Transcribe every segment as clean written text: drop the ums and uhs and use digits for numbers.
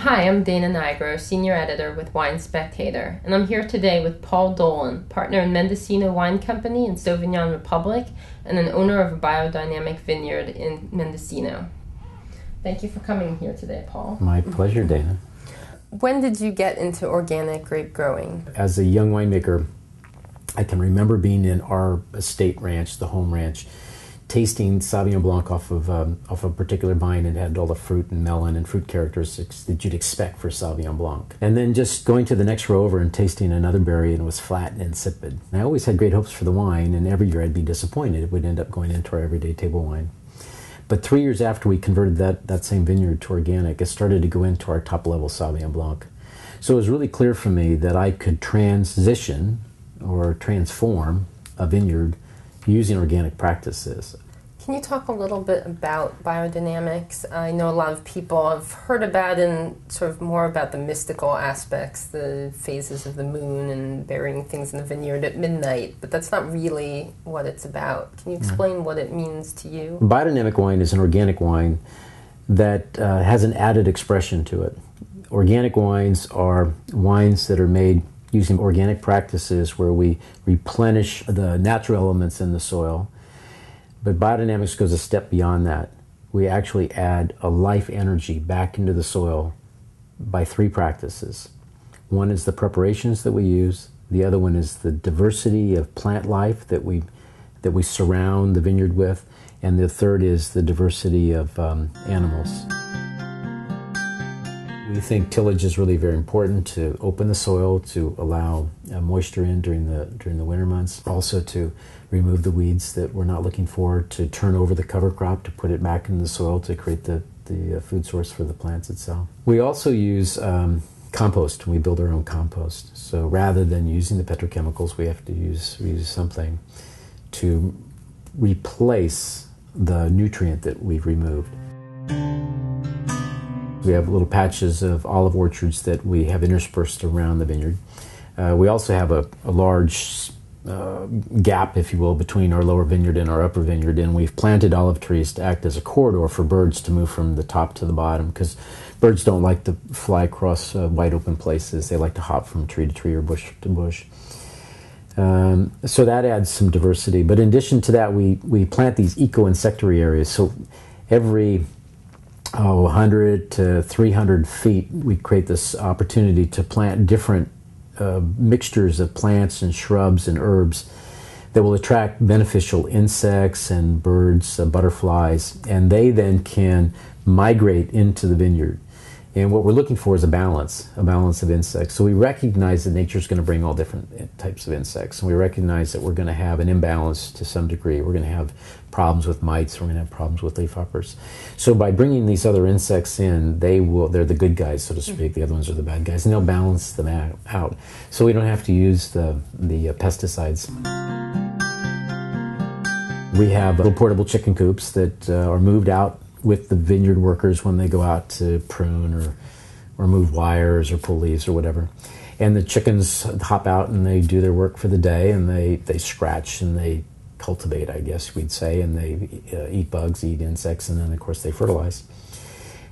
Hi, I'm Dana Nigro, Senior Editor with Wine Spectator, and I'm here today with Paul Dolan, partner in Mendocino Wine Company in Sauvignon Republic and an owner of a biodynamic vineyard in Mendocino. Thank you for coming here today, Paul. My pleasure, Dana. When did you get into organic grape growing? As a young winemaker, I can remember being in our estate ranch, the home ranch, tasting Sauvignon Blanc off of a particular vine. It had all the fruit and melon and fruit characteristics that you'd expect for Sauvignon Blanc. And then just going to the next row over and tasting another berry, and it was flat and insipid. And I always had great hopes for the wine, and every year I'd be disappointed. It would end up going into our everyday table wine. But 3 years after we converted that same vineyard to organic, it started to go into our top-level Sauvignon Blanc. So it was really clear for me that I could transition or transform a vineyard using organic practices. Can you talk a little bit about biodynamics? I know a lot of people have heard about and sort of more about the mystical aspects, the phases of the moon and burying things in the vineyard at midnight, but that's not really what it's about. Can you explain what it means to you? Biodynamic wine is an organic wine that has an added expression to it. Organic wines are wines that are made using organic practices where we replenish the natural elements in the soil. But biodynamics goes a step beyond that. We actually add a life energy back into the soil by three practices. One is the preparations that we use. The other one is the diversity of plant life that we surround the vineyard with. And the third is the diversity of animals. We think tillage is really very important to open the soil, to allow moisture in during the winter months, also to remove the weeds that we're not looking for, to turn over the cover crop, to put it back into the soil to create the food source for the plants itself. We also use compost. We build our own compost. So rather than using the petrochemicals, we have to use something to replace the nutrient that we've removed. We have little patches of olive orchards that we have interspersed around the vineyard. We also have a large gap, if you will, between our lower vineyard and our upper vineyard, and we've planted olive trees to act as a corridor for birds to move from the top to the bottom, because birds don't like to fly across wide open places. They like to hop from tree to tree or bush to bush. So that adds some diversity. But in addition to that, we plant these eco-insectary areas. So every 100 to 300 feet, we create this opportunity to plant different mixtures of plants and shrubs and herbs that will attract beneficial insects and birds, butterflies, and they then can migrate into the vineyard. And what we're looking for is a balance of insects. So we recognize that nature's going to bring all different types of insects, and we recognize that we're going to have an imbalance to some degree. We're going to have problems with mites, we're going to have problems with leafhoppers. So by bringing these other insects in, they're the good guys, so to speak. The other ones are the bad guys, and they'll balance them out. So we don't have to use the pesticides. We have little portable chicken coops that are moved out with the vineyard workers when they go out to prune or move wires or pull leaves or whatever. And the chickens hop out and they do their work for the day, and they scratch and they cultivate, I guess we'd say, and they eat bugs, eat insects, and then of course they fertilize.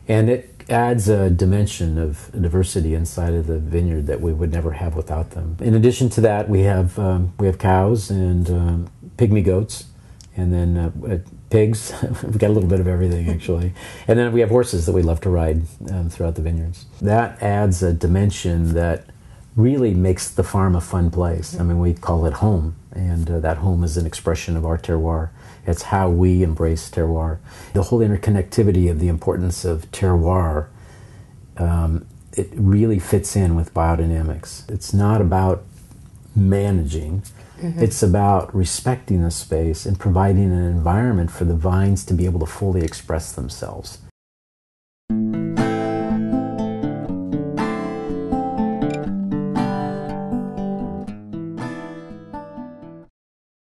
And it adds a dimension of diversity inside of the vineyard that we would never have without them. In addition to that, we have cows and pygmy goats, and then pigs. We've got a little bit of everything, actually. And then we have horses that we love to ride throughout the vineyards. That adds a dimension that really makes the farm a fun place. I mean, we call it home, and that home is an expression of our terroir. It's how we embrace terroir. The whole interconnectivity of the importance of terroir, it really fits in with biodynamics. It's not about managing. It's about respecting the space and providing an environment for the vines to be able to fully express themselves.